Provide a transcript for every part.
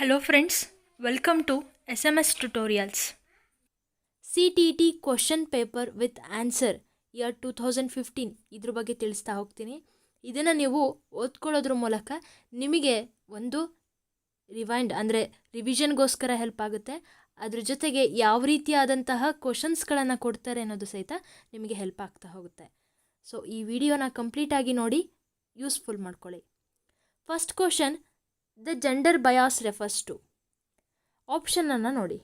Hello friends, welcome to SMS Tutorials. CTT question paper with answer year 2015 ಇದ್ರ ಬಗ್ಗೆ ತಿಳಿಸ್ತಾ ಹೋಗ್ತೀನಿ. ಇದನ್ನು ನೀವು ಓದ್ಕೊಳ್ಳೋದ್ರ ಮೂಲಕ ನಿಮಗೆ ಒಂದು ರಿವೈಂಡ್ ಅಂದರೆ ರಿವಿಷನ್ಗೋಸ್ಕರ ಹೆಲ್ಪ್ ಆಗುತ್ತೆ. ಅದ್ರ ಜೊತೆಗೆ ಯಾವ ರೀತಿಯಾದಂತಹ ಕ್ವಶನ್ಸ್ಗಳನ್ನು ಕೊಡ್ತಾರೆ ಅನ್ನೋದು ಸಹಿತ ನಿಮಗೆ ಹೆಲ್ಪ್ ಆಗ್ತಾ ಹೋಗುತ್ತೆ. ಸೊ ಈ ವಿಡಿಯೋನ ಕಂಪ್ಲೀಟಾಗಿ ನೋಡಿ, ಯೂಸ್ಫುಲ್ ಮಾಡ್ಕೊಳ್ಳಿ. First question, the gender bias refers to. ಆಪ್ಷನನ್ನು ನೋಡಿ.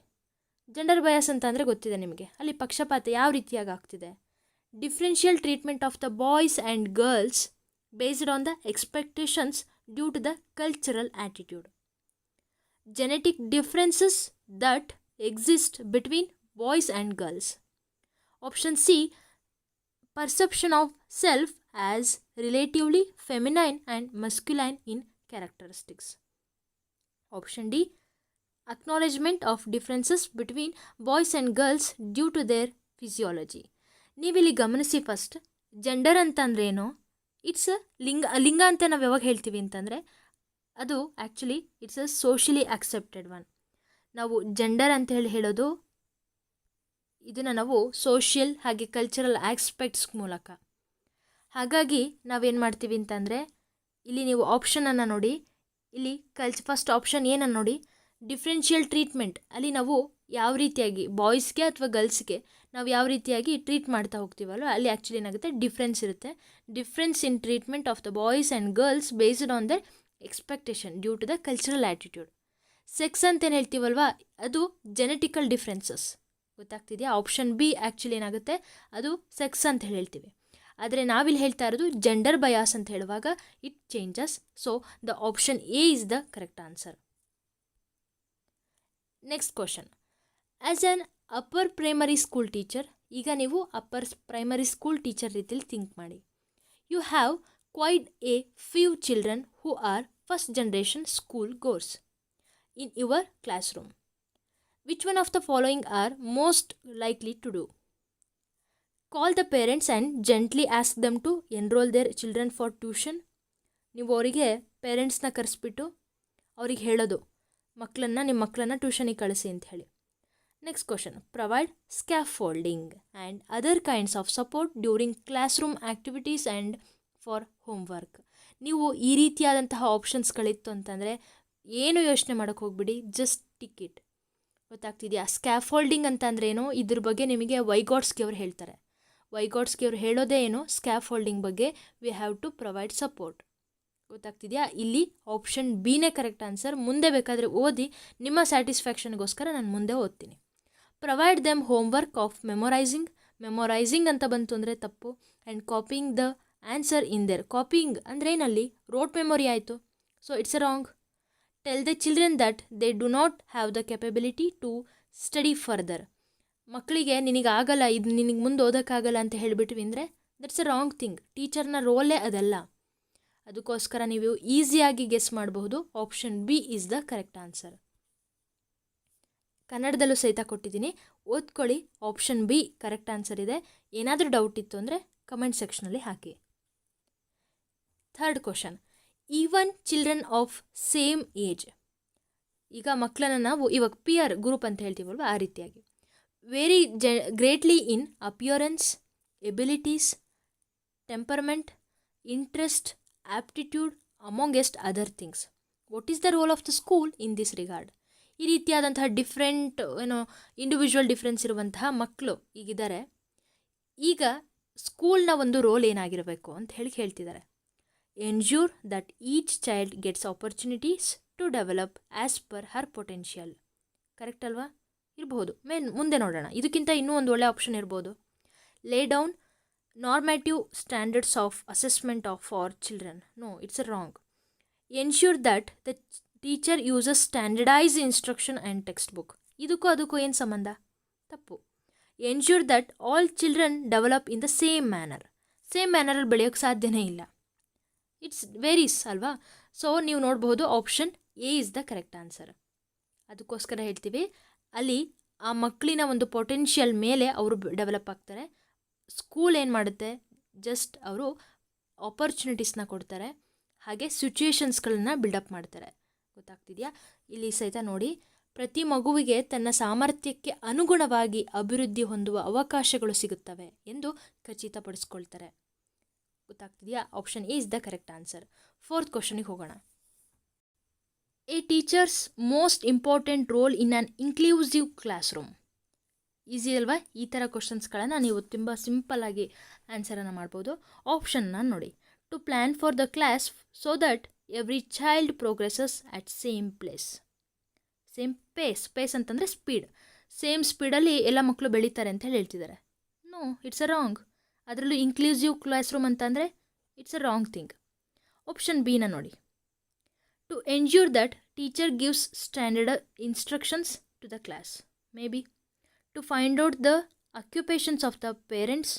ಜೆಂಡರ್ ಬಯಾಸ್ ಅಂತ ಅಂದರೆ ಗೊತ್ತಿದೆ ನಿಮಗೆ, ಅಲ್ಲಿ ಪಕ್ಷಪಾತ ಯಾವ ರೀತಿಯಾಗಿ ಆಗ್ತಿದೆ. Differential treatment of the boys and girls based on the expectations due to the cultural attitude. Genetic differences that exist between boys and girls. Option C, perception of self as relatively feminine and masculine in characteristics. Option D, acknowledgement of differences between boys and girls due to their physiology. ನೀವಿಲ್ಲಿ ಗಮನಿಸಿ, first gender ಅಂತಂದ್ರೇನು, it's ಲಿಂಗ ಅಂತ ನಾವು ಯಾವಾಗ ಹೇಳ್ತೀವಿ ಅಂತಂದರೆ ಅದು actually it's a socially accepted one. ನಾವು ಜೆಂಡರ್ ಅಂತ ಹೇಳೋದು ಇದನ್ನು ನಾವು ಸೋಷಿಯಲ್ ಹಾಗೆ ಕಲ್ಚರಲ್ ಆಸ್ಪೆಕ್ಟ್ಸ್ ಮೂಲಕ. ಹಾಗಾಗಿ ನಾವೇನು ಮಾಡ್ತೀವಿ ಅಂತಂದರೆ ಇಲ್ಲಿ ನೀವು ಆಪ್ಷನನ್ನು ನೋಡಿ, ಇಲ್ಲಿ ಫಸ್ಟ್ ಆಪ್ಷನ್ ಏನನ್ನು ನೋಡಿ, ಡಿಫ್ರೆನ್ಷಿಯಲ್ ಟ್ರೀಟ್ಮೆಂಟ್. ಅಲ್ಲಿ ನಾವು ಯಾವ ರೀತಿಯಾಗಿ ಬಾಯ್ಸ್ಗೆ ಅಥವಾ ಗರ್ಲ್ಸ್ಗೆ ನಾವು ಯಾವ ರೀತಿಯಾಗಿ ಟ್ರೀಟ್ ಮಾಡ್ತಾ ಹೋಗ್ತೀವಲ್ಲ, ಅಲ್ಲಿ ಆ್ಯಕ್ಚುಲಿ ಏನಾಗುತ್ತೆ, ಡಿಫ್ರೆನ್ಸ್ ಇರುತ್ತೆ. Difference in treatment of the boys and girls based on the expectation due to the cultural attitude. Sex ಅಂತೇನು ಹೇಳ್ತೀವಲ್ವ, ಅದು ಜೆನೆಟಿಕಲ್ ಡಿಫ್ರೆನ್ಸಸ್. ಗೊತ್ತಾಗ್ತಿದೆಯಾ? ಆಪ್ಷನ್ ಬಿ ಆ್ಯಕ್ಚುಲಿ ಏನಾಗುತ್ತೆ, ಅದು ಸೆಕ್ಸ್ ಅಂತ ಹೇಳ್ತೀವಿ. ಆದರೆ ನಾವಿಲ್ಲಿ ಹೇಳ್ತಾ ಇರೋದು ಜೆಂಡರ್ ಬಯಾಸ್ ಅಂತ ಹೇಳುವಾಗ it changes. So the option A is the correct answer. Next question, as an upper primary school teacher. ಈಗ ನೀವು ಅಪ್ಪರ್ ಪ್ರೈಮರಿ ಸ್ಕೂಲ್ ಟೀಚರ್ ರೀತಿಯಲ್ಲಿ ಥಿಂಕ್ ಮಾಡಿ. You have quite a few children who are first generation school goers in your classroom. Which one of the following are most likely to do? Call the parents and gently ask them to enrol their children for tuition. ನೀವು ಅವರಿಗೆ ಪೇರೆಂಟ್ಸ್ನ ಕರೆಸ್ಬಿಟ್ಟು ಅವ್ರಿಗೆ ಹೇಳೋದು, ನಿಮ್ಮ ಮಕ್ಕಳನ್ನು ಟ್ಯೂಷನಿಗೆ ಕಳಿಸಿ ಅಂತ ಹೇಳಿ. Next question, provide scaffolding and other kinds of support during class room activities and for homework. ನೀವು ಈ ರೀತಿಯಾದಂತಹ ಆಪ್ಷನ್ಸ್ಗಳಿತ್ತು ಅಂತಂದರೆ ಏನು ಯೋಚನೆ ಮಾಡೋಕ್ಕೆ ಹೋಗ್ಬಿಡಿ, ಜಸ್ಟ್ ಟಿಕ್ ಇಟ್. ಗೊತ್ತಾಗ್ತಿದೆಯಾ? ಸ್ಕ್ಯಾಫೋಲ್ಡಿಂಗ್ ಅಂತಂದರೆ ಏನು, ಇದ್ರ ಬಗ್ಗೆ ನಿಮಗೆ ವೈಗಾಟ್ಸ್ಕಿ ಅವರು ಹೇಳ್ತಾರೆ. ವೈಗಾಟ್ಸ್ಕಿ ಅವರು ಹೇಳೋದೇ ಏನು, ಸ್ಕ್ಯಾಫೋಲ್ಡಿಂಗ್ ಬಗ್ಗೆ, we have to provide support. ಗೊತ್ತಾಗ್ತಿದೆಯಾ? ಇಲ್ಲಿ ಆಪ್ಷನ್ ಬಿನೇ ಕರೆಕ್ಟ್ ಆನ್ಸರ್. ಮುಂದೆ ಬೇಕಾದರೆ ಓದಿ, ನಿಮ್ಮ ಸ್ಯಾಟಿಸ್ಫ್ಯಾಕ್ಷನ್ಗೋಸ್ಕರ ನಾನು ಮುಂದೆ ಓದ್ತೀನಿ. Provide them homework of memorizing ಅಂತ ಬಂತು ಅಂದರೆ ತಪ್ಪು. And copying the answer in there. Copying ಅಂದರೆ ಏನಲ್ಲಿ ರೋಟ್ ಮೆಮೊರಿ ಆಯಿತು. So it's a wrong. Tell the children that they do not have the capability to study further. ಮಕ್ಕಳಿಗೆ ನಿನಗಾಗಲ್ಲ, ಇದು ನಿನಗೆ ಮುಂದೆ ಓದೋಕ್ಕಾಗಲ್ಲ ಅಂತ ಹೇಳಿಬಿಟ್ವಿ ಅಂದರೆ ದಟ್ಸ್ ಅ ರಾಂಗ್ ಥಿಂಗ್. ಟೀಚರ್ನ ರೋಲೇ ಅದಲ್ಲ. ಅದಕ್ಕೋಸ್ಕರ ನೀವು ಈಸಿಯಾಗಿ ಗೆಸ್ ಮಾಡಬಹುದು. Option B is the correct answer. ಕನ್ನಡದಲ್ಲೂ ಸಹಿತ ಕೊಟ್ಟಿದ್ದೀನಿ, ಓದ್ಕೊಳ್ಳಿ. ಆಪ್ಷನ್ ಬಿ ಕರೆಕ್ಟ್ ಆನ್ಸರ್ ಇದೆ. ಏನಾದರೂ ಡೌಟ್ ಇತ್ತು ಅಂದರೆ ಕಮೆಂಟ್ ಸೆಕ್ಷನಲ್ಲಿ ಹಾಕಿ. Third question, even children of same age. ಈಗ ಮಕ್ಕಳನ್ನು ನಾವು ಇವಾಗ ಪಿಯರ್ ಗ್ರೂಪ್ ಅಂತ ಹೇಳ್ತೀವಲ್ವ, ಆ ರೀತಿಯಾಗಿ. Very greatly in appearance, abilities, temperament, interest, aptitude amongest other things. What is the role of the school in this regard? ಈ ರೀತಿಯಾದಂತಹ ಡಿಫ್ರೆಂಟ್ ಇಂಡಿವಿಜುವಲ್ ಡಿಫ್ರೆನ್ಸ್ ಇರುವಂತಹ ಮಕ್ಕಳು ಈಗಿದ್ದಾರೆ. ಈಗ ಸ್ಕೂಲ್ನ ಒಂದು ರೋಲ್ ಏನಾಗಿರಬೇಕು ಅಂತ ಹೇಳ್ತಿದ್ದಾರೆ. Ensure that each child gets opportunities to develop as per her potential. Correct ಅಲ್ವಾ? ಇರಬಹುದು. ಮುಂದೆ ನೋಡೋಣ, ಇದಕ್ಕಿಂತ ಇನ್ನೂ ಒಂದು ಒಳ್ಳೆ ಆಪ್ಷನ್ ಇರ್ಬೋದು. ಲೇ down normative standards of assessment for children. No, it's wrong. Ensure that the teacher uses standardized instruction and textbook. ಇದಕ್ಕೂ ಏನು ಸಂಬಂಧ? ತಪ್ಪು. Ensure that all children develop in the same ಮ್ಯಾನರಲ್ಲಿ ಬೆಳೆಯೋಕ್ಕೆ ಸಾಧ್ಯನೇ ಇಲ್ಲ. ಇಟ್ಸ್ ವೇರೀಸ್ ಅಲ್ವಾ? ಸೊ ನೀವು ನೋಡಬಹುದು, option A is the correct answer. ಅದಕ್ಕೋಸ್ಕರ ಹೇಳ್ತೀವಿ, ಅಲ್ಲಿ ಆ ಮಕ್ಕಳಿನ ಒಂದು ಪೊಟೆನ್ಷಿಯಲ್ ಮೇಲೆ ಅವರು ಡೆವಲಪ್ ಆಗ್ತಾರೆ. ಸ್ಕೂಲ್ ಏನು ಮಾಡುತ್ತೆ, ಜಸ್ಟ್ ಅವರು ಆಪರ್ಚುನಿಟೀಸ್ನ ಕೊಡ್ತಾರೆ, ಹಾಗೆ ಸಿಚುಯೇಷನ್ಸ್ಗಳನ್ನ ಬಿಲ್ಡಪ್ ಮಾಡ್ತಾರೆ. ಗೊತ್ತಾಗ್ತಿದೆಯಾ? ಇಲ್ಲಿ ಸಹಿತ ನೋಡಿ, ಪ್ರತಿ ಮಗುವಿಗೆ ತನ್ನ ಸಾಮರ್ಥ್ಯಕ್ಕೆ ಅನುಗುಣವಾಗಿ ಅಭಿವೃದ್ಧಿ ಹೊಂದುವ ಅವಕಾಶಗಳು ಸಿಗುತ್ತವೆ ಎಂದು ಖಚಿತಪಡಿಸ್ಕೊಳ್ತಾರೆ. ಗೊತ್ತಾಗ್ತಿದೆಯಾ? Option A is the correct answer. 4th ಕ್ವಶನಿಗೆ ಹೋಗೋಣ. A teacher's most important role in an inclusive class room. Easy ಅಲ್ವಾ? ಈ ಥರ ಕ್ವಶನ್ಸ್ಗಳನ್ನು ನೀವು ತುಂಬ ಸಿಂಪಲ್ಲಾಗಿ ಆನ್ಸರನ್ನು ಮಾಡ್ಬೋದು. ಆಪ್ಷನ್ನ ನೋಡಿ. To plan for the class so that every child progresses at same place. Same pace ಅಂತಂದರೆ ಸ್ಪೀಡ್. ಸೇಮ್ ಸ್ಪೀಡಲ್ಲಿ ಎಲ್ಲ ಮಕ್ಕಳು ಬೆಳೀತಾರೆ ಅಂತ ಹೇಳಿ ಹೇಳ್ತಿದ್ದಾರೆ. No, it's a wrong. ಅದರಲ್ಲೂ ಇನ್ಕ್ಲೂಸಿವ್ ಕ್ಲಾಸ್ ರೂಮ್ ಅಂತಂದರೆ it's a wrong thing. Option ಬಿನ ನೋಡಿ. To ensure that teacher gives standard instructions to the class. May be to find out the occupations of the parents.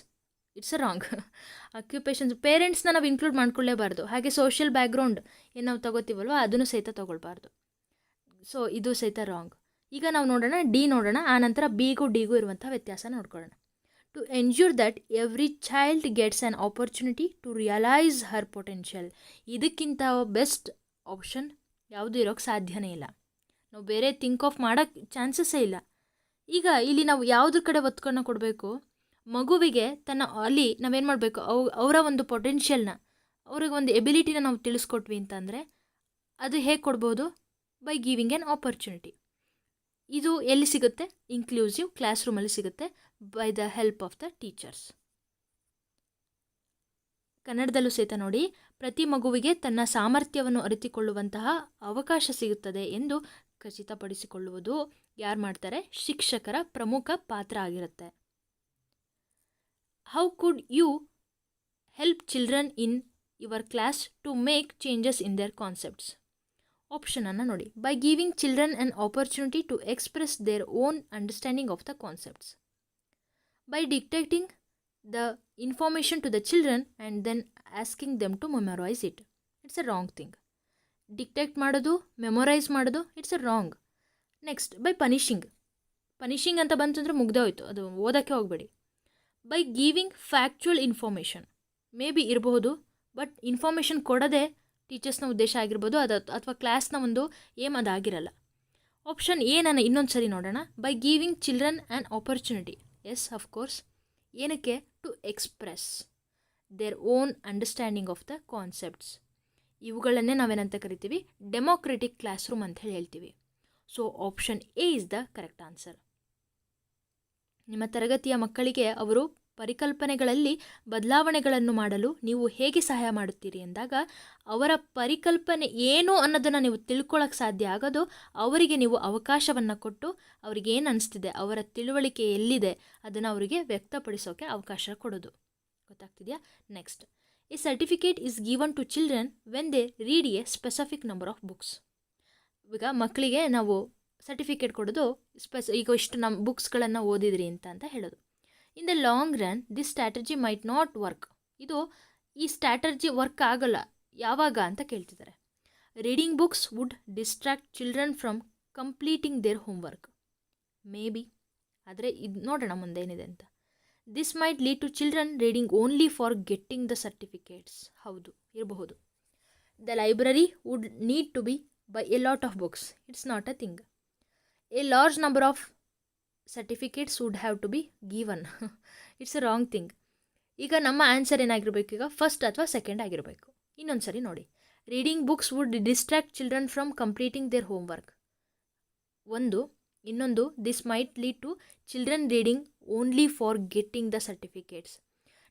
It's a wrong. Occupations ಪೇರೆಂಟ್ಸ್ನ ನಾವು include ಮಾಡ್ಕೊಳ್ಳೇಬಾರ್ದು. ಹಾಗೆ social background ಏನು ನಾವು ತಗೋತೀವಲ್ವ ಅದನ್ನು ಸಹಿತ ತೊಗೊಳ್ಬಾರ್ದು. So ಇದು ಸಹಿತ ರಾಂಗ್. ಈಗ ನಾವು ನೋಡೋಣ ಡಿ ನೋಡೋಣ, ಆನಂತರ ಬಿಗೂ ಡಿಗೂ ಇರುವಂಥ ವ್ಯತ್ಯಾಸ ನೋಡ್ಕೊಳ್ಳೋಣ. To ensure that every child gets an opportunity to realise her potential. ಇದಕ್ಕಿಂತ ಬೆಸ್ಟ್ ಆಪ್ಷನ್ ಯಾವುದೂ ಇರೋಕ್ಕೆ ಸಾಧ್ಯನೇ ಇಲ್ಲ. ನಾವು ಬೇರೆ ಥಿಂಕ್ ಆಫ್ ಮಾಡೋಕ್ಕೆ ಚಾನ್ಸಸ್ಸೇ ಇಲ್ಲ. ಈಗ ಇಲ್ಲಿ ನಾವು ಯಾವುದ್ರ ಕಡೆ ಒತ್ತನ್ನು ಕೊಡಬೇಕು? ಮಗುವಿಗೆ ಅಲ್ಲಿ ನಾವೇನು ಮಾಡಬೇಕು, ಅವರ ಒಂದು ಪೊಟೆನ್ಷಿಯಲ್ನ, ಅವ್ರಿಗೆ ಒಂದು ಎಬಿಲಿಟಿನ ನಾವು ತಿಳಿಸ್ಕೊಟ್ವಿ ಅಂತಂದರೆ ಅದು ಹೇಗೆ ಕೊಡ್ಬೋದು? By giving an opportunity. ಇದು ಎಲ್ಲಿ ಸಿಗುತ್ತೆ? ಇನ್ಕ್ಲೂಸಿವ್ ಕ್ಲಾಸ್ ರೂಮಲ್ಲಿ ಸಿಗುತ್ತೆ, by the help of the teachers. ಕನ್ನಡದಲ್ಲೂ ಸಹಿತ ನೋಡಿ, ಪ್ರತಿ ಮಗುವಿಗೆ ತನ್ನ ಸಾಮರ್ಥ್ಯವನ್ನು ಅರಿತುಕೊಳ್ಳುವಂತಹ ಅವಕಾಶ ಸಿಗುತ್ತದೆ ಎಂದು ಖಚಿತಪಡಿಸಿಕೊಳ್ಳುವುದು ಯಾರು ಮಾಡ್ತಾರೆ? ಶಿಕ್ಷಕರ ಪ್ರಮುಖ ಪಾತ್ರ ಆಗಿರುತ್ತೆ. How could you help children in your class to make changes in their concepts. ಆಪ್ಷನನ್ನು ನೋಡಿ. By giving children an opportunity to express their own understanding of the concepts. By dictating the information to the children and then asking them to memorize it. It's a wrong thing. Dictate ಮಾಡೋದು, memorize ಮಾಡೋದು, it's a wrong. Next, by punishing ಅಂತ ಬಂತಂದರೆ ಮುಗ್ದೇ ಹೋಯ್ತು, ಅದು ಓದೋಕ್ಕೆ ಹೋಗಬೇಡಿ. By giving factual information. May be ಇರಬಹುದು, ಬಟ್ ಇನ್ಫಾರ್ಮೇಷನ್ ಕೊಡೋದೇ ಟೀಚರ್ಸ್ನ ಉದ್ದೇಶ ಆಗಿರ್ಬೋದು, ಅಥವಾ ಕ್ಲಾಸ್ನ ಒಂದು ಏಮ್ ಅದಾಗಿರಲ್ಲ. ಆಪ್ಷನ್ ಎ ನಾನು ಇನ್ನೊಂದು ಸರಿ ನೋಡೋಣ. By giving children an opportunity. Yes, of course. ಏನಕ್ಕೆ? To express their own understanding of the concepts. ಇವುಗಳನ್ನೇ ನಾವೇನಂತ ಕರಿತೀವಿ? ಡೆಮೋಕ್ರೆಟಿಕ್ ಕ್ಲಾಸ್ ರೂಮ್ ಅಂತ ಹೇಳಿ ಹೇಳ್ತೀವಿ. So option A is the correct answer. ನಿಮ್ಮ ತರಗತಿಯ ಮಕ್ಕಳಿಗೆ ಅವರು ಪರಿಕಲ್ಪನೆಗಳಲ್ಲಿ ಬದಲಾವಣೆಗಳನ್ನು ಮಾಡಲು ನೀವು ಹೇಗೆ ಸಹಾಯ ಮಾಡುತ್ತೀರಿ ಎಂದಾಗ ಅವರ ಪರಿಕಲ್ಪನೆ ಏನು ಅನ್ನೋದನ್ನು ನೀವು ತಿಳ್ಕೊಳ್ಳೋಕ್ಕೆ ಸಾಧ್ಯ ಆಗೋದು ಅವರಿಗೆ ನೀವು ಅವಕಾಶವನ್ನು ಕೊಟ್ಟು ಅವ್ರಿಗೆ ಏನು ಅನಿಸ್ತಿದೆ, ಅವರ ತಿಳುವಳಿಕೆ ಎಲ್ಲಿದೆ ಅದನ್ನು ಅವರಿಗೆ ವ್ಯಕ್ತಪಡಿಸೋಕ್ಕೆ ಅವಕಾಶ ಕೊಡೋದು. ಗೊತ್ತಾಗ್ತಿದೆಯಾ? Next, a certificate is given to children when they read a specific number of books. ಈಗ ಮಕ್ಕಳಿಗೆ ನಾವು ಸರ್ಟಿಫಿಕೇಟ್ ಕೊಡೋದು ಈಗ ಇಷ್ಟು ನಮ್ಮ ಬುಕ್ಸ್ಗಳನ್ನು ಓದಿದ್ರಿ ಅಂತ ಹೇಳೋದು. In the long run this strategy might not work. ಈ ಸ್ಟ್ರಾಟಜಿ ವರ್ಕ್ ಆಗಲ್ಲ. ಯಾವಾಗ ಅಂತ ಕೇಳ್ತಿದ್ದಾರೆ. Reading books would distract children from completing their homework. Maybe, ಆದರೆ ಇದು ನೋಡೋಣ ಮುಂದೆ ಏನಿದೆ ಅಂತ. This might lead to children reading only for getting the certificates. ಹೌದು, ಇರಬಹುದು. The library would need to be buy a lot of books. It's not a thing. A large number of certificates wood have to be given. It's a wrong thing. ಈಗ ನಮ್ಮ answer ಏನಾಗಿರಬೇಕು? ಈಗ first ಅಥವಾ second ಆಗಿರಬೇಕು. ಇನ್ನೊಂದು ಸರಿ ನೋಡಿ. Reading books would distract children from completing their homework. ಇನ್ನೊಂದು this might lead to children reading only for getting the certificates.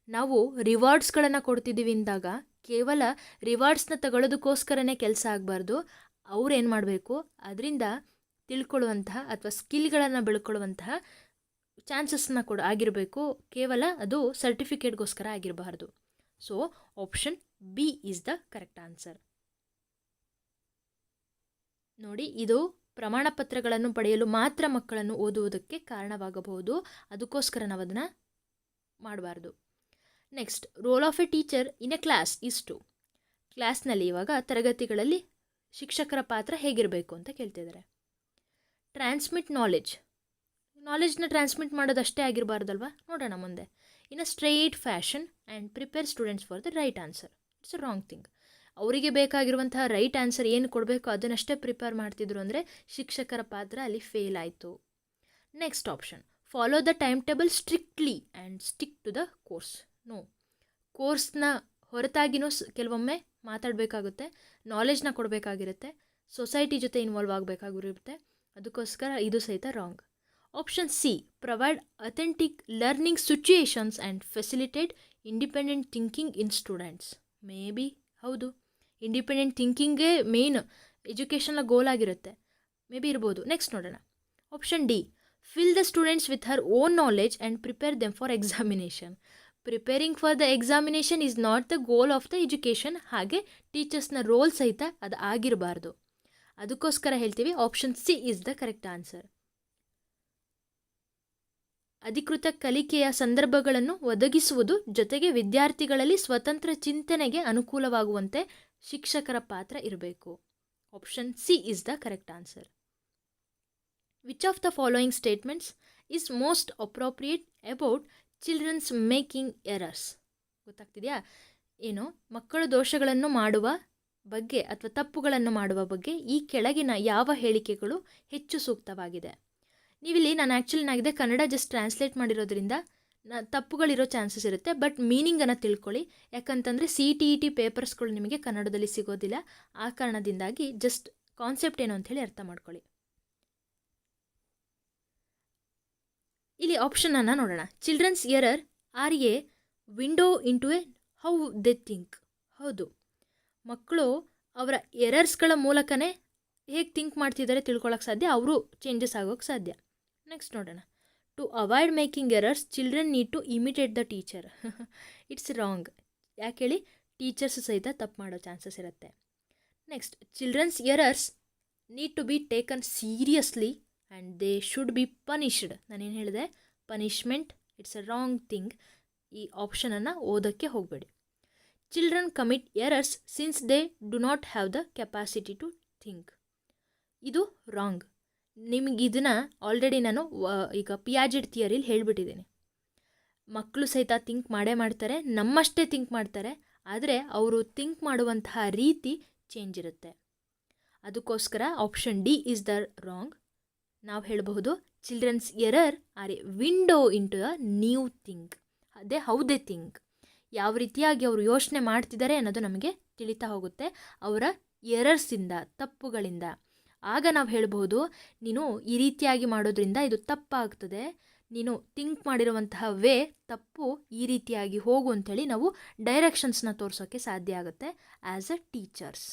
ನಾವು ರಿವಾರ್ಡ್ಸ್ಗಳನ್ನು ಕೊಡ್ತಿದ್ದೀವಿ ಅಂದಾಗ ಕೇವಲ ರಿವಾರ್ಡ್ಸ್ನ ತಗೊಳ್ಳೋದಕ್ಕೋಸ್ಕರನೇ ಕೆಲಸ ಆಗಬಾರ್ದು. ಅವ್ರು ಏನು ಮಾಡಬೇಕು? ಅದರಿಂದ ತಿಳ್ಕೊಳ್ಳುವಂತಹ ಅಥವಾ ಸ್ಕಿಲ್ಗಳನ್ನು ಬೆಳ್ಕೊಳ್ಳುವಂತಹ ಚಾನ್ಸಸ್ನ ಆಗಿರಬೇಕು. ಕೇವಲ ಅದು ಸರ್ಟಿಫಿಕೇಟ್ಗೋಸ್ಕರ ಆಗಿರಬಾರ್ದು. So option B is the correct answer. ನೋಡಿ, ಇದು ಪ್ರಮಾಣ ಪತ್ರಗಳನ್ನು ಪಡೆಯಲು ಮಾತ್ರ ಮಕ್ಕಳನ್ನು ಓದುವುದಕ್ಕೆ ಕಾರಣವಾಗಬಹುದು. ಅದಕ್ಕೋಸ್ಕರ ನಾವು ಅದನ್ನು ಮಾಡಬಾರ್ದು. Next, role of a teacher in a class is to. ಕ್ಲಾಸ್ನಲ್ಲಿ ಇವಾಗ ತರಗತಿಗಳಲ್ಲಿ ಶಿಕ್ಷಕರ ಪಾತ್ರ ಹೇಗಿರಬೇಕು ಅಂತ ಕೇಳ್ತಿದ್ದಾರೆ. ಟ್ರಾನ್ಸ್ಮಿಟ್ ನಾಲೆಜ್ನ ಟ್ರಾನ್ಸ್ಮಿಟ್ ಮಾಡೋದಷ್ಟೇ ಆಗಿರಬಾರ್ದಲ್ವ? ನೋಡೋಣ ಮುಂದೆ. In a straight fashion and prepare students for the right answer. It's a wrong thing. ಅವರಿಗೆ ಬೇಕಾಗಿರುವಂತಹ ರೈಟ್ ಆನ್ಸರ್ ಏನು ಕೊಡಬೇಕು ಅದನ್ನಷ್ಟೇ ಪ್ರಿಪೇರ್ ಮಾಡ್ತಿದ್ರು ಅಂದರೆ ಶಿಕ್ಷಕರ ಪಾತ್ರ ಅಲ್ಲಿ ಫೇಲ್ ಆಯಿತು. Next option, follow the time table strictly and stick to the course. No, ಕೋರ್ಸ್ನ ಹೊರತಾಗಿನೂ ಕೆಲವೊಮ್ಮೆ ಮಾತಾಡಬೇಕಾಗುತ್ತೆ, ನಾಲೆಜ್ನ ಕೊಡಬೇಕಾಗಿರುತ್ತೆ, ಸೊಸೈಟಿ ಜೊತೆ ಇನ್ವಾಲ್ವ್ ಆಗಬೇಕಾಗಿರುತ್ತೆ. ಅದಕ್ಕೋಸ್ಕರ ಇದು ಸಹಿತ wrong. Option C, provide authentic learning situations and facilitate independent thinking in students. Maybe ಹೌದು, independent ಥಿಂಕಿಂಗೇ main ಎಜುಕೇಷನ್ನ ಗೋಲ್ ಆಗಿರುತ್ತೆ. ಮೇ ಬಿ ಇರ್ಬೋದು. ನೆಕ್ಸ್ಟ್ ನೋಡೋಣ. Option D, fill the students with her own knowledge and prepare them for examination. Preparing for the examination is not the goal of the education. ಹಾಗೆ ಟೀಚರ್ಸ್ನ role ಸಹಿತ ಅದು ಆಗಿರಬಾರ್ದು. ಅದಕ್ಕೋಸ್ಕರ ಹೇಳ್ತೀವಿ option C is the correct answer. ಅಧಿಕೃತ ಕಲಿಕೆಯ ಸಂದರ್ಭಗಳನ್ನು ಒದಗಿಸುವುದು ಜೊತೆಗೆ ವಿದ್ಯಾರ್ಥಿಗಳಲ್ಲಿ ಸ್ವತಂತ್ರ ಚಿಂತನೆಗೆ ಅನುಕೂಲವಾಗುವಂತೆ ಶಿಕ್ಷಕರ ಪಾತ್ರ ಇರಬೇಕು. Option C is the correct answer. Which of the following statements is most appropriate about children's making errors? ಗೊತ್ತಾಗ್ತಿದೆಯಾ? ಏನು, ಮಕ್ಕಳು ದೋಷಗಳನ್ನು ಮಾಡುವ ಬಗ್ಗೆ ಅಥವಾ ತಪ್ಪುಗಳನ್ನು ಮಾಡುವ ಬಗ್ಗೆ ಈ ಕೆಳಗಿನ ಯಾವ ಹೇಳಿಕೆಗಳು ಹೆಚ್ಚು ಸೂಕ್ತವಾಗಿದೆ? ನೀವಿಲ್ಲಿ ನಾನು ಕನ್ನಡ ಜಸ್ಟ್ ಟ್ರಾನ್ಸ್ಲೇಟ್ ಮಾಡಿರೋದ್ರಿಂದ ತಪ್ಪುಗಳಿರೋ ಚಾನ್ಸಸ್ ಇರುತ್ತೆ. ಬಟ್ ಮೀನಿಂಗನ್ನು ತಿಳ್ಕೊಳ್ಳಿ, ಯಾಕಂತಂದರೆ CTET ಪೇಪರ್ಸ್ಗಳು ನಿಮಗೆ ಕನ್ನಡದಲ್ಲಿ ಸಿಗೋದಿಲ್ಲ. ಆ ಕಾರಣದಿಂದಾಗಿ ಜಸ್ಟ್ ಕಾನ್ಸೆಪ್ಟ್ ಏನು ಅಂಥೇಳಿ ಅರ್ಥ ಮಾಡ್ಕೊಳ್ಳಿ. ಇಲ್ಲಿ ಆಪ್ಷನನ್ನು ನೋಡೋಣ. Children's error are a window into a how they think. ಹೌದು, ಮಕ್ಕಳು ಅವರ ಎರರ್ಸ್ಗಳ ಮೂಲಕನೇ ಹೇಗೆ ಥಿಂಕ್ ಮಾಡ್ತಿದ್ದಾರೆ ತಿಳ್ಕೊಳ್ಳೋಕೆ ಸಾಧ್ಯ, ಅವರು ಚೇಂಜಸ್ ಆಗೋಕ್ಕೆ ಸಾಧ್ಯ. ನೆಕ್ಸ್ಟ್ ನೋಡೋಣ. To avoid making errors children need to imitate the teacher. It's wrong. ಯಾಕೆ ಹೇಳಿ, ಟೀಚರ್ಸ್ ಸಹಿತ ತಪ್ಪು ಮಾಡೋ ಚಾನ್ಸಸ್ ಇರುತ್ತೆ. Next, children's errors need to be taken seriously and they should be punished. ನಾನೇನು ಹೇಳಿದೆ, punishment it's a wrong thing. ಈ ಆಪ್ಷನನ್ನು ಓದೋಕ್ಕೆ ಹೋಗಬೇಡಿ. Children commit errors since they do not have the capacity to think. ಇದು wrong. ನಿಮಗೆ ಇದನ್ನು already ನಾನು ಈಗ ಪಿಯಾಜೆಟ್ ಥಿಯರಿಲಿ ಹೇಳಿಬಿಟ್ಟಿದ್ದೀನಿ. ಮಕ್ಕಳು ಸಹಿತ ಥಿಂಕ್ ಮಾಡೇ ಮಾಡ್ತಾರೆ, ನಮ್ಮಷ್ಟೇ ಥಿಂಕ್ ಮಾಡ್ತಾರೆ, ಆದರೆ ಅವರು ಥಿಂಕ್ ಮಾಡುವಂತಹ ರೀತಿ ಚೇಂಜ್ ಇರುತ್ತೆ. ಅದಕ್ಕೋಸ್ಕರ option D is the wrong. ನಾವು ಹೇಳಬಹುದು children's error are a window into the new think. ಅದೇ ಹೌ ದೇ ಥಿಂಕ್, ಯಾವ ರೀತಿಯಾಗಿ ಅವರು ಯೋಚನೆ ಮಾಡ್ತಿದ್ದಾರೆ ಅನ್ನೋದು ನಮಗೆ ತಿಳಿತಾ ಹೋಗುತ್ತೆ ಅವರ ಎರರ್ಸಿಂದ, ತಪ್ಪುಗಳಿಂದ. ಆಗ ನಾವು ಹೇಳಬಹುದು, ನೀನು ಈ ರೀತಿಯಾಗಿ ಮಾಡೋದ್ರಿಂದ ಇದು ತಪ್ಪಾಗ್ತದೆ, ನೀನು ಥಿಂಕ್ ಮಾಡಿರುವಂತಹ ವೇ ತಪ್ಪು, ಈ ರೀತಿಯಾಗಿ ಹೋಗು ಅಂಥೇಳಿ ನಾವು ಡೈರೆಕ್ಷನ್ಸ್ನ ತೋರಿಸೋಕ್ಕೆ ಸಾಧ್ಯ ಆಗುತ್ತೆ ಆ್ಯಸ್ ಅ ಟೀಚರ್ಸ್.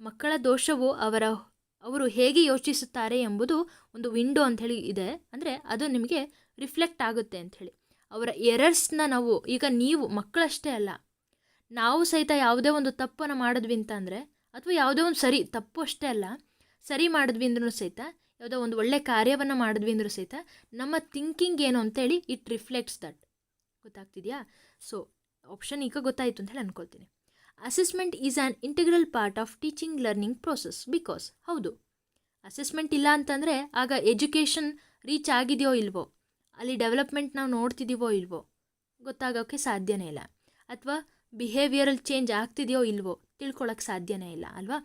ಮಕ್ಕಳ ದೋಷವು ಅವರು ಹೇಗೆ ಯೋಚಿಸುತ್ತಾರೆ ಎಂಬುದು ಒಂದು ವಿಂಡೋ ಅಂಥೇಳಿ ಇದೆ. ಅಂದರೆ ಅದು ನಿಮಗೆ ರಿಫ್ಲೆಕ್ಟ್ ಆಗುತ್ತೆ ಅಂಥೇಳಿ. ಅವರ ಎರರ್ಸ್ನ ನಾವು ಈಗ ನೀವು ಮಕ್ಕಳಷ್ಟೇ ಅಲ್ಲ, ನಾವು ಸಹಿತ ಯಾವುದೇ ಒಂದು ತಪ್ಪನ್ನು ಮಾಡಿದ್ವಿ ಅಂತಂದರೆ, ಅಥವಾ ಯಾವುದೇ ಒಂದು ತಪ್ಪು ಅಷ್ಟೇ ಅಲ್ಲ, ಸರಿ ಮಾಡಿದ್ವಿ ಅಂದ್ರೂ ಸಹಿತ, ಯಾವುದೋ ಒಂದು ಒಳ್ಳೆ ಕಾರ್ಯವನ್ನು ಮಾಡಿದ್ವಿ ಅಂದರೂ ಸಹಿತ ನಮ್ಮ ಥಿಂಕಿಂಗ್ ಏನು ಅಂತೇಳಿ ಇಟ್ ರಿಫ್ಲೆಕ್ಟ್ಸ್ ದಟ್. ಗೊತ್ತಾಗ್ತಿದೆಯಾ? ಸೊ ಆಪ್ಷನ್ ಈಗ ಗೊತ್ತಾಯಿತು ಅಂತ ಹೇಳಿ ಅನ್ಕೊಳ್ತೀನಿ. Assessment is an integral part of teaching learning process because. ಹೌದು, ಅಸೆಸ್ಮೆಂಟ್ ಇಲ್ಲ ಅಂತಂದರೆ ಆಗ ಎಜುಕೇಷನ್ ರೀಚ್ ಆಗಿದೆಯೋ ಇಲ್ವೋ, ಅಲ್ಲಿ ಡೆವಲಪ್ಮೆಂಟ್ ನಾವು ನೋಡ್ತಿದ್ದೀವೋ ಇಲ್ವೋ ಗೊತ್ತಾಗೋಕ್ಕೆ ಸಾಧ್ಯನೇ ಇಲ್ಲ. ಅಥವಾ ಬಿಹೇವಿಯರಲ್ ಚೇಂಜ್ ಆಗ್ತಿದೆಯೋ ಇಲ್ವೋ ತಿಳ್ಕೊಳ್ಳೋಕ್ಕೆ ಸಾಧ್ಯನೇ ಇಲ್ಲ ಅಲ್ವಾ?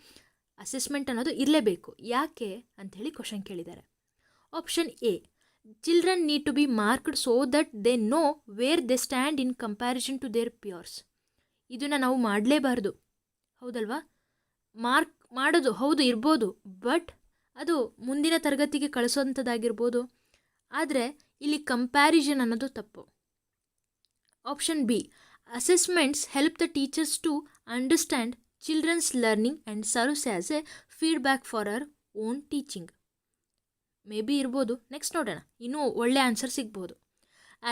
ಅಸೆಸ್ಮೆಂಟ್ ಅನ್ನೋದು ಇರಲೇಬೇಕು. ಯಾಕೆ ಅಂಥೇಳಿ ಕ್ವಶನ್ ಕೇಳಿದ್ದಾರೆ. Option A, children need to be marked so that they know where they stand in comparison to their peers. ಇದನ್ನು ನಾವು ಮಾಡಲೇಬಾರ್ದು, ಹೌದಲ್ವಾ? ಮಾರ್ಕ್ ಮಾಡೋದು ಹೌದು ಇರ್ಬೋದು, ಬಟ್ ಅದು ಮುಂದಿನ ತರಗತಿಗೆ ಕಳಿಸೋಂಥದ್ದಾಗಿರ್ಬೋದು. ಆದರೆ ಇಲ್ಲಿ ಕಂಪ್ಯಾರಿಸನ್ ಅನ್ನೋದು ತಪ್ಪು. Option B, assessments help the teachers to understand children's learning and serves as a feedback for our own teaching. Maybe ಇರ್ಬೋದು. ನೆಕ್ಸ್ಟ್ ನೋಡೋಣ, ಇನ್ನೂ ಒಳ್ಳೆ ಆನ್ಸರ್ ಸಿಗ್ಬೋದು.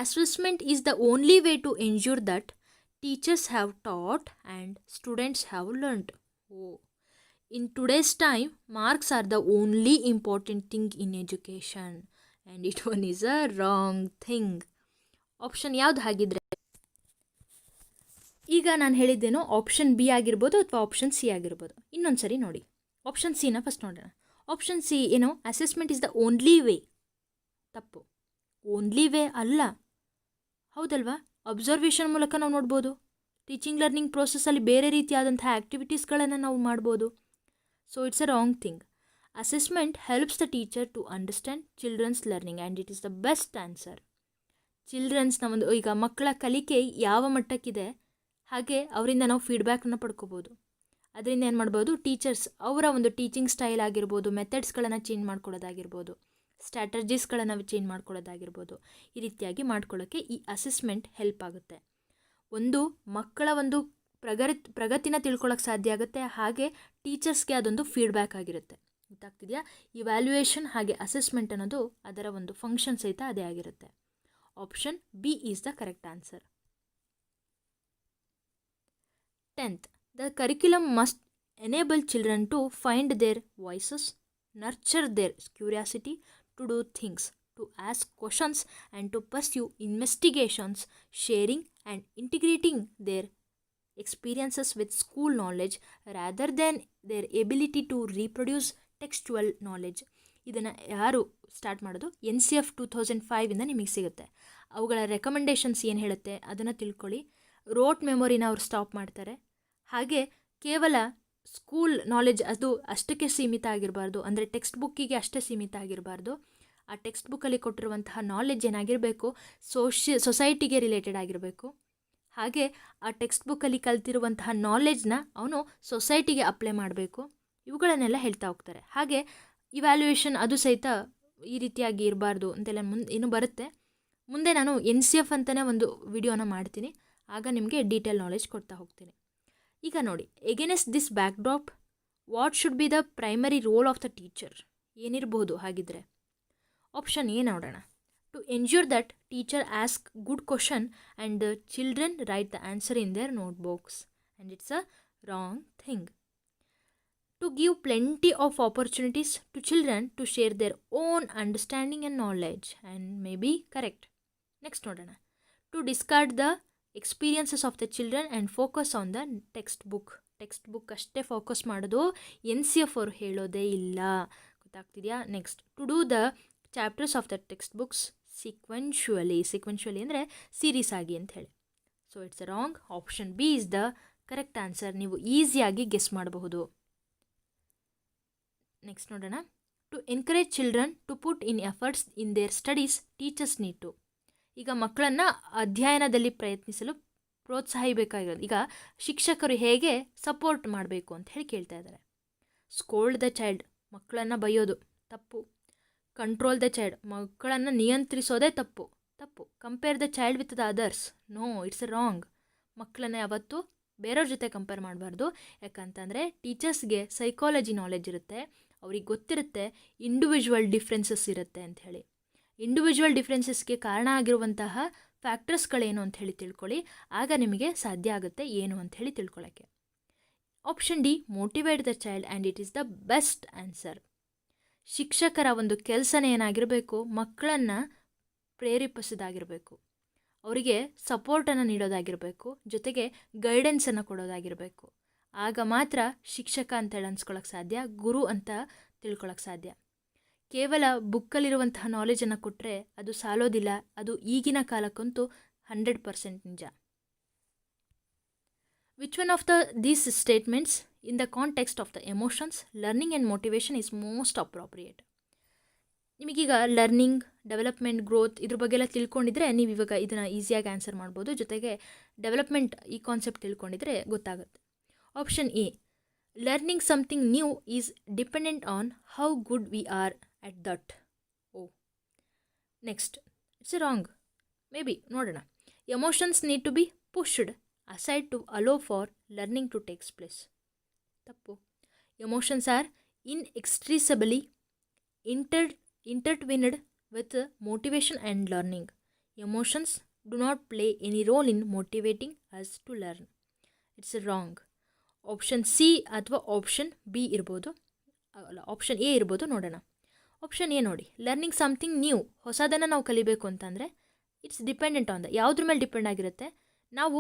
Assessment is the only way to ensure that teachers have taught and students have learned. In today's time marks are the only important thing in education and it one is a wrong thing. Option ಯಾವ್ದು ಹಾಗಿದ್ರೆ? ಈಗ ನಾನು ಹೇಳಿದ್ದೇನೋ option B ಆಗಿರ್ಬೋದು ಅಥವಾ option C ಆಗಿರ್ಬೋದು. ಇನ್ನೊಂದು ಸರಿ ನೋಡಿ, ಆಪ್ಷನ್ ಸಿನ ಫಸ್ಟ್ ನೋಡೋಣ. ಆಪ್ಷನ್ ಸಿ ಏನೋ assessment is the only way. ತಪ್ಪು, ಓನ್ಲಿ ವೇ ಅಲ್ಲ, ಹೌದಲ್ವಾ? ಅಬ್ಸರ್ವೇಷನ್ ಮೂಲಕ ನಾವು ನೋಡ್ಬೋದು, ಟೀಚಿಂಗ್ ಲರ್ನಿಂಗ್ ಪ್ರೋಸೆಸ್ಸಲ್ಲಿ ಬೇರೆ ರೀತಿಯಾದಂಥ ಆ್ಯಕ್ಟಿವಿಟೀಸ್ಗಳನ್ನು ನಾವು ಮಾಡ್ಬೋದು. So it's a wrong thing. Assessment helps the teacher to understand children's learning and it is the best answer. ಚಿಲ್ಡ್ರನ್ಸ್ನ ಒಂದು ಈಗ ಮಕ್ಕಳ ಕಲಿಕೆ ಯಾವ ಮಟ್ಟಕ್ಕಿದೆ ಹಾಗೆ ಅವರಿಂದ ನಾವು ಫೀಡ್ಬ್ಯಾಕನ್ನು ಪಡ್ಕೋಬೋದು. ಅದರಿಂದ ಏನು ಮಾಡ್ಬೋದು, ಟೀಚರ್ಸ್ ಅವರ ಒಂದು ಟೀಚಿಂಗ್ ಸ್ಟೈಲ್ ಆಗಿರ್ಬೋದು, ಮೆಥಡ್ಸ್ಗಳನ್ನು ಚೇಂಜ್ ಮಾಡ್ಕೊಳ್ಳೋದಾಗಿರ್ಬೋದು, ಸ್ಟ್ರಾಟಜೀಸ್ಗಳನ್ನು ಚೇಂಜ್ ಮಾಡ್ಕೊಳ್ಳೋದಾಗಿರ್ಬೋದು, ಈ ರೀತಿಯಾಗಿ ಮಾಡ್ಕೊಳ್ಳೋಕ್ಕೆ ಈ ಅಸೆಸ್ಮೆಂಟ್ ಹೆಲ್ಪ್ ಆಗುತ್ತೆ. ಒಂದು ಮಕ್ಕಳ ಒಂದು ಪ್ರಗತಿನ ತಿಳ್ಕೊಳ್ಳೋಕ್ಕೆ ಸಾಧ್ಯ ಆಗುತ್ತೆ, ಹಾಗೆ ಟೀಚರ್ಸ್ಗೆ ಅದೊಂದು ಫೀಡ್ಬ್ಯಾಕ್ ಆಗಿರುತ್ತೆ. ಗೊತ್ತಾಗ್ತಿದೆಯಾ? ಇವ್ಯಾಲ್ಯೂಯೇಷನ್ ಹಾಗೆ ಅಸೆಸ್ಮೆಂಟ್ ಅನ್ನೋದು ಅದರ ಒಂದು ಫಂಕ್ಷನ್ ಸಹಿತ ಅದೇ ಆಗಿರುತ್ತೆ. Option B is the correct answer. 10th, the curriculum must enable children to find their voices, nurture their curiosity, to do things, to ask questions and to pursue investigations, sharing and integrating their experiences with school knowledge rather than their ability to reproduce textual knowledge. ಇದನ್ನು ಯಾರು start ಮಾಡೋದು? NCF 2005 ನಿಮಗೆ ಸಿಗುತ್ತೆ. ಅವುಗಳ recommendations ಏನು ಹೇಳುತ್ತೆ ಅದನ್ನು ತಿಳ್ಕೊಳ್ಳಿ. ರೋಟ್ ಮೆಮೊರಿನ ಅವ್ರು ಸ್ಟಾಪ್ ಮಾಡ್ತಾರೆ. ಹಾಗೆ ಕೇವಲ ಸ್ಕೂಲ್ ನಾಲೆಡ್ಜ್ ಅದು ಅಷ್ಟಕ್ಕೆ ಸೀಮಿತ ಆಗಿರಬಾರ್ದು, ಅಂದರೆ ಟೆಕ್ಸ್ಟ್ ಬುಕ್ಕಿಗೆ ಅಷ್ಟೇ ಸೀಮಿತ ಆಗಿರಬಾರ್ದು. ಆ ಟೆಕ್ಸ್ಟ್ ಬುಕ್ಕಲ್ಲಿ ಕೊಟ್ಟಿರುವಂತಹ ನಾಲೆಡ್ಜ್ ಏನಾಗಿರಬೇಕು, ಸೊಸೈಟಿಗೆ ರಿಲೇಟೆಡ್ ಆಗಿರಬೇಕು. ಹಾಗೆ ಆ ಟೆಕ್ಸ್ಟ್ ಬುಕ್ಕಲ್ಲಿ ಕಲ್ತಿರುವಂತಹ ನಾಲೆಡ್ಜ್ನ ಅವನು ಸೊಸೈಟಿಗೆ ಅಪ್ಲೈ ಮಾಡಬೇಕು. ಇವುಗಳನ್ನೆಲ್ಲ ಹೇಳ್ತಾ ಹೋಗ್ತಾರೆ. ಹಾಗೆ ಇವ್ಯಾಲ್ಯೂಯೇಷನ್ ಅದು ಸಹಿತ ಈ ರೀತಿಯಾಗಿ ಇರಬಾರ್ದು ಅಂತೆಲ್ಲ ಇನ್ನೂ ಬರುತ್ತೆ. ಮುಂದೆ ನಾನು NCF ಅಂತಲೇ ಒಂದು ವಿಡಿಯೋನ ಮಾಡ್ತೀನಿ, ಆಗ ನಿಮಗೆ ಡೀಟೇಲ್ ನಾಲೆಡ್ಜ್ ಕೊಡ್ತಾ ಹೋಗ್ತೀನಿ. ಈಗ ನೋಡಿ, against this backdrop what should be the primary role of the teacher? ಏನಿರಬಹುದು ಹಾಗಿದ್ರೆ? ಆಪ್ಷನ್ ಎ ನೋಡೋಣ. To ensure that teacher ask good question and the children write the answer in their notebooks, and it's a wrong thing. To give plenty of opportunities to children to share their own understanding and knowledge, and may be correct. Next ನೋಡೋಣ. To discard the experiences of the children and focus on the text book. Text book ಅಷ್ಟೇ focus ಮಾಡೋದು NCF ಅವರು ಹೇಳೋದೇ ಇಲ್ಲ. ಗೊತ್ತಾಗ್ತಿದೆಯಾ? Next, to do the chapters of the text books sequentially ಅಂದರೆ series ಆಗಿ ಅಂತ ಹೇಳಿ. So it's wrong. Option B is the correct answer. ನೀವು ಈಸಿಯಾಗಿ ಗೆಸ್ ಮಾಡಬಹುದು. ನೆಕ್ಸ್ಟ್ ನೋಡೋಣ. To encourage children to put in efforts in their studies teachers need to. ಈಗ ಮಕ್ಕಳನ್ನು ಅಧ್ಯಯನದಲ್ಲಿ ಪ್ರಯತ್ನಿಸಲು ಪ್ರೋತ್ಸಾಹಿಸಬೇಕಾಗಿರೋದು. ಈಗ ಶಿಕ್ಷಕರು ಹೇಗೆ ಸಪೋರ್ಟ್ ಮಾಡಬೇಕು ಅಂತ ಹೇಳಿ ಕೇಳ್ತಾ ಇದ್ದಾರೆ. ಸ್ಕೋಲ್ಡ್ ದ ಚೈಲ್ಡ್, ಮಕ್ಕಳನ್ನು ಬೈಯೋದು ತಪ್ಪು. ಕಂಟ್ರೋಲ್ ದ ಚೈಲ್ಡ್, ಮಕ್ಕಳನ್ನು ನಿಯಂತ್ರಿಸೋದೇ ತಪ್ಪು. Compare the child with the others, no, it's wrong. ಮಕ್ಕಳನ್ನ ಯಾವತ್ತೂ ಬೇರೆಯವ್ರ ಜೊತೆ ಕಂಪೇರ್ ಮಾಡಬಾರ್ದು. ಯಾಕಂತಂದರೆ ಟೀಚರ್ಸ್ಗೆ ಸೈಕಾಲಜಿ ನಾಲೆಡ್ಜ್ ಇರುತ್ತೆ, ಅವ್ರಿಗೆ ಗೊತ್ತಿರುತ್ತೆ ಇಂಡಿವಿಜುವಲ್ ಡಿಫ್ರೆನ್ಸಸ್ ಇರುತ್ತೆ ಅಂಥೇಳಿ. ಇಂಡಿವಿಜುವಲ್ ಡಿಫ್ರೆನ್ಸಸ್ಗೆ ಕಾರಣ ಆಗಿರುವಂತಹ ಫ್ಯಾಕ್ಟರ್ಸ್ಗಳೇನು ಅಂಥೇಳಿ ತಿಳ್ಕೊಳ್ಳಿ, ಆಗ ನಿಮಗೆ ಸಾಧ್ಯ ಆಗುತ್ತೆ ಏನು ಅಂಥೇಳಿ ತಿಳ್ಕೊಳ್ಳೋಕ್ಕೆ. Option D, motivate the child and it is the best answer. ಶಿಕ್ಷಕರ ಒಂದು ಕೆಲಸನೇ ಏನಾಗಿರಬೇಕು, ಮಕ್ಕಳನ್ನು ಪ್ರೇರೇಪಿಸೋದಾಗಿರಬೇಕು, ಅವರಿಗೆ ಸಪೋರ್ಟನ್ನು ನೀಡೋದಾಗಿರಬೇಕು, ಜೊತೆಗೆ ಗೈಡೆನ್ಸನ್ನು ಕೊಡೋದಾಗಿರಬೇಕು. ಆಗ ಮಾತ್ರ ಶಿಕ್ಷಕ ಅಂತೇಳಿ ಅನ್ಸ್ಕೊಳ್ಳೋಕ್ಕೆ ಸಾಧ್ಯ, ಗುರು ಅಂತ ತಿಳ್ಕೊಳ್ಳೋಕ್ಕೆ ಸಾಧ್ಯ. ಕೇವಲ ಬುಕ್ಕಲ್ಲಿರುವಂತಹ ನಾಲೆಜನ್ನು ಕೊಟ್ಟರೆ ಅದು ಸಾಲೋದಿಲ್ಲ. ಅದು ಈಗಿನ ಕಾಲಕ್ಕಂತೂ 100% ನಿಜ. Which one of these statements in the context of the emotions, learning and motivation is most appropriate? ನಿಮಗೀಗ ಲರ್ನಿಂಗ್, ಡೆವಲಪ್ಮೆಂಟ್, ಗ್ರೋತ್ ಇದ್ರ ಬಗ್ಗೆ ಎಲ್ಲ ತಿಳ್ಕೊಂಡಿದ್ರೆ ನೀವು ಇವಾಗ ಇದನ್ನು ಈಸಿಯಾಗಿ ಆನ್ಸರ್ ಮಾಡ್ಬೋದು. ಜೊತೆಗೆ ಡೆವಲಪ್ಮೆಂಟ್ ಈ ಕಾನ್ಸೆಪ್ಟ್ ತಿಳ್ಕೊಂಡಿದ್ರೆ ಗೊತ್ತಾಗುತ್ತೆ. Option A, learning something new is dependent on how good we are at that. Next, it's wrong. May be ನೋಡೋಣ. Emotions need to be pushed aside to allow for learning to takes place. ತಪ್ಪು. Emotions are inextricably intertwined with motivation and learning. Emotions do not play any role in motivating us to learn. It's wrong. Option C ಅಥವಾ option B ಇರ್ಬೋದು, ಅಲ್ಲ option A ಇರ್ಬೋದು. ನೋಡೋಣ. Option A ನೋಡಿ, learning something new, ಹೊಸದನ್ನು ನಾವು ಕಲಿಬೇಕು ಅಂತಂದರೆ ಇಟ್ಸ್ ಡಿಪೆಂಡೆಂಟ್ ಆನ್ ದ, ಯಾವುದ್ರ ಮೇಲೆ ಡಿಪೆಂಡ್ ಆಗಿರುತ್ತೆ, ನಾವು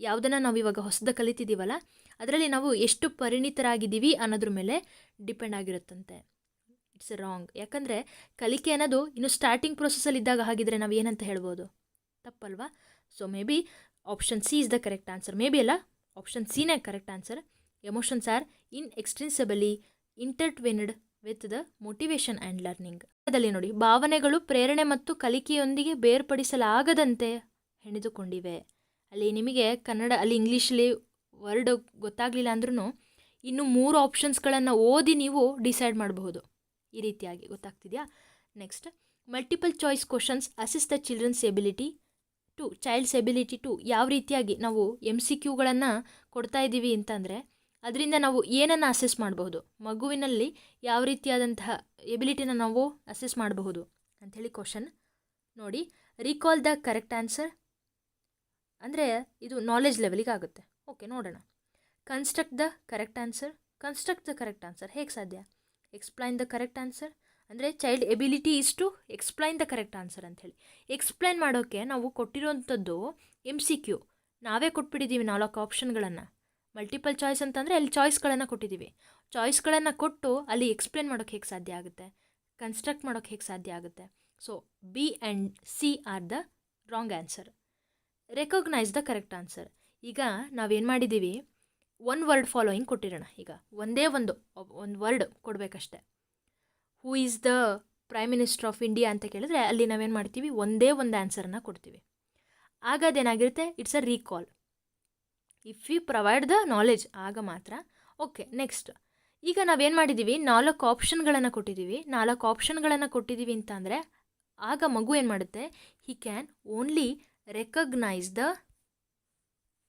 ಯಾವುದನ್ನು ನಾವು ಇವಾಗ ಹೊಸದ ಕಲಿತಿದ್ದೀವಲ್ಲ ಅದರಲ್ಲಿ ನಾವು ಎಷ್ಟು ಪರಿಣಿತರಾಗಿದ್ದೀವಿ ಅನ್ನೋದ್ರ ಮೇಲೆ ಡಿಪೆಂಡ್ ಆಗಿರುತ್ತಂತೆ. It's wrong. ಯಾಕಂದರೆ ಕಲಿಕೆ ಅನ್ನೋದು ಇನ್ನು ಸ್ಟಾರ್ಟಿಂಗ್ ಪ್ರೊಸೆಸಲ್ಲಿ ಇದ್ದಾಗ ಹಾಗಿದ್ರೆ ನಾವು ಏನಂತ ಹೇಳ್ಬೋದು? ತಪ್ಪಲ್ವಾ? So may be option C is the correct answer. May be ಅಲ್ಲ, ಆಪ್ಷನ್ ಸಿನೇ correct answer. Emotions are inextricably intertwined with the motivation and learning. ಅದರಲ್ಲಿ ನೋಡಿ, ಭಾವನೆಗಳು ಪ್ರೇರಣೆ ಮತ್ತು ಕಲಿಕೆಯೊಂದಿಗೆ ಬೇರ್ಪಡಿಸಲಾಗದಂತೆ ಹೆಣೆದುಕೊಂಡಿವೆ. ಅಲ್ಲಿ ನಿಮಗೆ ಕನ್ನಡ, ಅಲ್ಲಿ ಇಂಗ್ಲೀಷಲ್ಲಿ ವರ್ಡ್ ಗೊತ್ತಾಗಲಿಲ್ಲ ಅಂದ್ರೂ ಇನ್ನು 3 ಆಪ್ಷನ್ಸ್ಗಳನ್ನು ಓದಿ ನೀವು ಡಿಸೈಡ್ ಮಾಡಬಹುದು. ಈ ರೀತಿಯಾಗಿ ಗೊತ್ತಾಗ್ತಿದೆಯಾ? Next, multiple choice questions assist the children's ability to child's ability to. ಯಾವ ರೀತಿಯಾಗಿ ನಾವು MCQಗಳನ್ನು ಕೊಡ್ತಾ ಇದ್ದೀವಿ ಅಂತಂದರೆ ಅದರಿಂದ ನಾವು ಏನನ್ನು ಅಸೆಸ್ ಮಾಡಬಹುದು, ಮಗುವಿನಲ್ಲಿ ಯಾವ ರೀತಿಯಾದಂತಹ ಎಬಿಲಿಟಿನ ನಾವು ಅಸೆಸ್ ಮಾಡಬಹುದು ಅಂಥೇಳಿ ಕ್ವಶನ್. ನೋಡಿ, ರೀಕಾಲ್ ದ ಕರೆಕ್ಟ್ ಆನ್ಸರ್ ಅಂದರೆ ಇದು ನಾಲೆಜ್ ಲೆವೆಲಿಗೆ ಆಗುತ್ತೆ. ಓಕೆ, ನೋಡೋಣ. Construct the correct answer. Construct the correct answer ಹೇಗೆ ಸಾಧ್ಯ? ಎಕ್ಸ್ಪ್ಲೈನ್ ದ ಕರೆಕ್ಟ್ ಆನ್ಸರ್ ಅಂದರೆ child ability is to explain the correct answer ಅಂಥೇಳಿ. ಎಕ್ಸ್ಪ್ಲೈನ್ ಮಾಡೋಕ್ಕೆ ನಾವು ಕೊಟ್ಟಿರೋವಂಥದ್ದು MCQ ನಾವೇ ಕೊಟ್ಬಿಟ್ಟಿದ್ದೀವಿ 4 ಆಪ್ಷನ್ಗಳನ್ನು. ಮಲ್ಟಿಪಲ್ ಚಾಯ್ಸ್ ಅಂತಂದರೆ ಅಲ್ಲಿ ಚಾಯ್ಸ್ಗಳನ್ನು ಕೊಟ್ಟಿದ್ದೀವಿ. ಚಾಯ್ಸ್ಗಳನ್ನು ಕೊಟ್ಟು ಅಲ್ಲಿ ಎಕ್ಸ್ಪ್ಲೇನ್ ಮಾಡೋಕ್ಕೆ ಹೇಗೆ ಸಾಧ್ಯ ಆಗುತ್ತೆ, ಕನ್ಸ್ಟ್ರಕ್ಟ್ ಮಾಡೋಕ್ಕೆ ಹೇಗೆ ಸಾಧ್ಯ ಆಗುತ್ತೆ? So B and C are the wrong answer. Recognise the correct answer. ಈಗ ನಾವೇನು ಮಾಡಿದ್ದೀವಿ, 1 ವರ್ಡ್ ಫಾಲೋಯಿಂಗ್ ಕೊಟ್ಟಿರೋಣ. ಈಗ ಒಂದೇ ಒಂದು ವರ್ಡ್ ಕೊಡಬೇಕಷ್ಟೆ. Who is the prime minister of India ಅಂತ ಕೇಳಿದ್ರೆ ಅಲ್ಲಿ ನಾವೇನು ಮಾಡ್ತೀವಿ, ಒಂದೇ ಒಂದು ಆನ್ಸರನ್ನು ಕೊಡ್ತೀವಿ. ಆಗ ಅದೇನಾಗಿರುತ್ತೆ, it's a recall. If you provide the knowledge ಆಗ ಮಾತ್ರ. Okay, next. ಈಗ ನಾವೇನು ಮಾಡಿದ್ದೀವಿ, 4 ಆಪ್ಷನ್ಗಳನ್ನು ಕೊಟ್ಟಿದ್ದೀವಿ. 4 ಆಪ್ಷನ್ಗಳನ್ನು ಕೊಟ್ಟಿದ್ದೀವಿ ಅಂತ ಅಂದರೆ ಆಗ ಮಗು ಏನು ಮಾಡುತ್ತೆ, he can only recognise the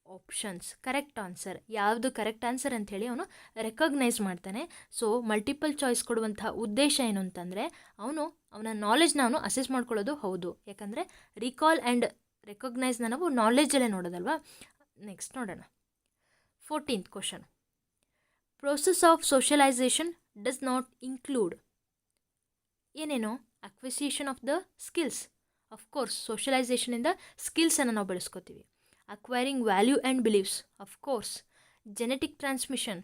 options. Correct answer ಯಾವುದು ಕರೆಕ್ಟ್ ಆನ್ಸರ್ ಅಂಥೇಳಿ ಅವನು ರೆಕಗ್ನೈಸ್ ಮಾಡ್ತಾನೆ. ಸೊ ಮಲ್ಟಿಪಲ್ ಚಾಯ್ಸ್ ಕೊಡುವಂತಹ ಉದ್ದೇಶ ಏನು ಅಂತಂದರೆ ಅವನ ನಾಲೆಜ್ನ ಅವನು ಅಸೆಸ್ ಮಾಡ್ಕೊಳ್ಳೋದು ಹೌದು. ಯಾಕಂದರೆ ರೀಕಾಲ್ ಆ್ಯಂಡ್ ರೆಕಗ್ನೈಸ್ನ ನಾವು ನಾಲೆಜಲ್ಲೇ ನೋಡೋದಲ್ವಾ. ನೆಕ್ಸ್ಟ್ ನೋಡೋಣ. 14th question. Process of socialization does not include ಏನೇನು? Acquisition of the skills. Of course ಸೋಷಲೈಸೇಷನಿಂದ ಸ್ಕಿಲ್ಸನ್ನು ನಾವು ಬೆಳೆಸ್ಕೋತೀವಿ. Acquiring value and beliefs, of course. Genetic transmission,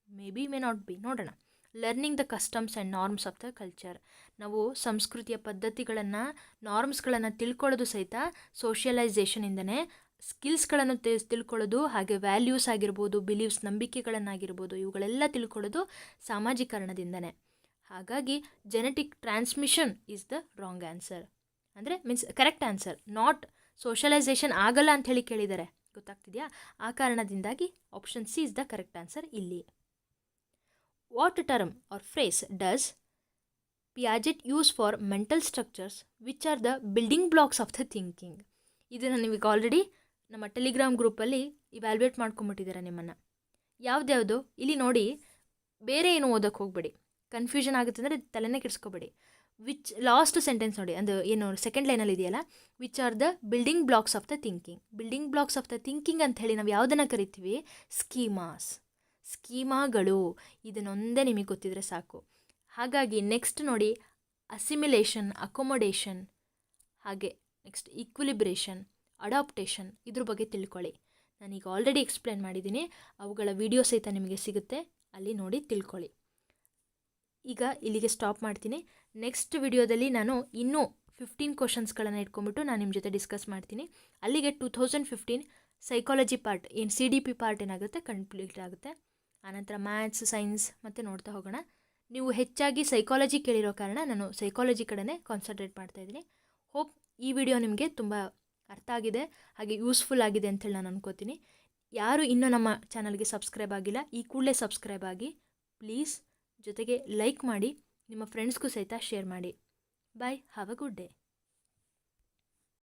may be may not be, ನೋಡೋಣ. Learning the customs and norms of the culture. ನಾವು ಸಂಸ್ಕೃತಿಯ ಪದ್ಧತಿಗಳನ್ನು, ನಾರ್ಮ್ಸ್ಗಳನ್ನು ತಿಳ್ಕೊಳ್ಳೋದು ಸಹಿತ ಸೋಷಿಯಲೈಸೇಷನಿಂದನೇ. ಸ್ಕಿಲ್ಸ್ಗಳನ್ನು ತಿಳ್ಕೊಳ್ಳೋದು, ಹಾಗೆ ವ್ಯಾಲ್ಯೂಸ್ ಆಗಿರ್ಬೋದು, ಬಿಲೀವ್ಸ್ ನಂಬಿಕೆಗಳನ್ನಾಗಿರ್ಬೋದು, ಇವುಗಳೆಲ್ಲ ತಿಳ್ಕೊಳ್ಳೋದು ಸಾಮಾಜೀಕರಣದಿಂದನೇ. ಹಾಗಾಗಿ genetic transmission is the wrong answer. ಅಂದರೆ means correct answer. Not socialization ಆಗಲ್ಲ ಅಂಥೇಳಿ ಕೇಳಿದ್ದಾರೆ, ಗೊತ್ತಾಗ್ತಿದೆಯಾ? ಆ ಕಾರಣದಿಂದಾಗಿ option C is the correct answer ಇಲ್ಲಿ. What term or phrase does Piaget use for mental structures which are the building blocks of the thinking? ಇದನ್ನು ನೀವೀಗ ಆಲ್ರೆಡಿ ನಮ್ಮ ಟೆಲಿಗ್ರಾಮ್ ಗ್ರೂಪಲ್ಲಿ ಇವ್ಯಾಲ್ಯೂಯೇಟ್ ಮಾಡ್ಕೊಂಬಿಟ್ಟಿದ್ದಾರೆ ನಿಮ್ಮನ್ನು. ಯಾವುದ್ಯಾವುದು ಇಲ್ಲಿ ನೋಡಿ, ಬೇರೆ ಏನು ಓದೋಕ್ಕೆ ಹೋಗಬೇಡಿ, ಕನ್ಫ್ಯೂಷನ್ ಆಗುತ್ತೆ ಅಂದರೆ ತಲೆನೇ ಕೆಡಿಸ್ಕೋಬೇಡಿ. ವಿಚ್ ಲಾಸ್ಟ್ ಸೆಂಟೆನ್ಸ್ ನೋಡಿ, ಅದು ಏನು ಸೆಕೆಂಡ್ ಲೈನಲ್ಲಿ ಇದೆಯಲ್ಲ, which are the building blocks of the thinking. Building blocks of the thinking ಅಂತ ಹೇಳಿ ನಾವು ಯಾವುದನ್ನು ಕರಿತೀವಿ? ಸ್ಕೀಮಾಸ್, ಸ್ಕೀಮಾಗಳು. ಇದನ್ನೊಂದೇ ನಿಮಗೆ ಗೊತ್ತಿದ್ರೆ ಸಾಕು. ಹಾಗಾಗಿ ನೆಕ್ಸ್ಟ್ ನೋಡಿ, ಅಸಿಮಿಲೇಷನ್, ಅಕೊಮೊಡೇಷನ್, ಹಾಗೆ ನೆಕ್ಸ್ಟ್ ಈಕ್ವಿಲಿಬ್ರೇಷನ್, ಅಡಾಪ್ಟೇಷನ್, ಇದ್ರ ಬಗ್ಗೆ ತಿಳ್ಕೊಳ್ಳಿ. ನಾನೀಗ ಆಲ್ರೆಡಿ ಎಕ್ಸ್ಪ್ಲೇನ್ ಮಾಡಿದ್ದೀನಿ, ಅವುಗಳ ವಿಡಿಯೋ ಸಹಿತ ನಿಮಗೆ ಸಿಗುತ್ತೆ, ಅಲ್ಲಿ ನೋಡಿ ತಿಳ್ಕೊಳ್ಳಿ. ಈಗ ಇಲ್ಲಿಗೆ ಸ್ಟಾಪ್ ಮಾಡ್ತೀನಿ. ನೆಕ್ಸ್ಟ್ ವಿಡಿಯೋದಲ್ಲಿ ನಾನು ಇನ್ನೂ 15 ಕ್ವಶನ್ಸ್ಗಳನ್ನು ಇಟ್ಕೊಂಡ್ಬಿಟ್ಟು ನಾನು ನಿಮ್ಮ ಜೊತೆ ಡಿಸ್ಕಸ್ ಮಾಡ್ತೀನಿ. ಅಲ್ಲಿಗೆ 2015 ಸೈಕಾಲಜಿ ಪಾರ್ಟ್ ಏನು CDP ಪಾರ್ಟ್ ಏನಾಗುತ್ತೆ ಕಂಪ್ಲೀಟ್ ಆಗುತ್ತೆ. ಆನಂತರ ಮ್ಯಾಥ್ಸ್, ಸೈನ್ಸ್ ಮತ್ತು ನೋಡ್ತಾ ಹೋಗೋಣ. ನೀವು ಹೆಚ್ಚಾಗಿ ಸೈಕಾಲಜಿ ಕೇಳಿರೋ ಕಾರಣ ನಾನು ಸೈಕಾಲಜಿ ಕಡೆನೇ ಕಾನ್ಸಂಟ್ರೇಟ್ ಮಾಡ್ತಾಯಿದ್ದೀನಿ. ಹೋಪ್ ಈ ವಿಡಿಯೋ ನಿಮಗೆ ತುಂಬ ಅರ್ಥ ಆಗಿದೆ, ಹಾಗೆ ಯೂಸ್ಫುಲ್ ಆಗಿದೆ ಅಂತೇಳಿ ನಾನು ಅನ್ಕೋತೀನಿ. ಯಾರು ಇನ್ನೂ ನಮ್ಮ ಚಾನಲ್ಗೆ ಸಬ್ಸ್ಕ್ರೈಬ್ ಆಗಿಲ್ಲ, ಈ ಕೂಡಲೇ ಸಬ್ಸ್ಕ್ರೈಬ್ ಆಗಿ ಪ್ಲೀಸ್. ಜೊತೆಗೆ ಲೈಕ್ ಮಾಡಿ, ನಿಮ್ಮ ಫ್ರೆಂಡ್ಸ್ಗೂ ಸಹಿತ ಶೇರ್ ಮಾಡಿ. ಬಾಯ್, ಹ್ಯಾವ್ ಅ ಗುಡ್ ಡೇ.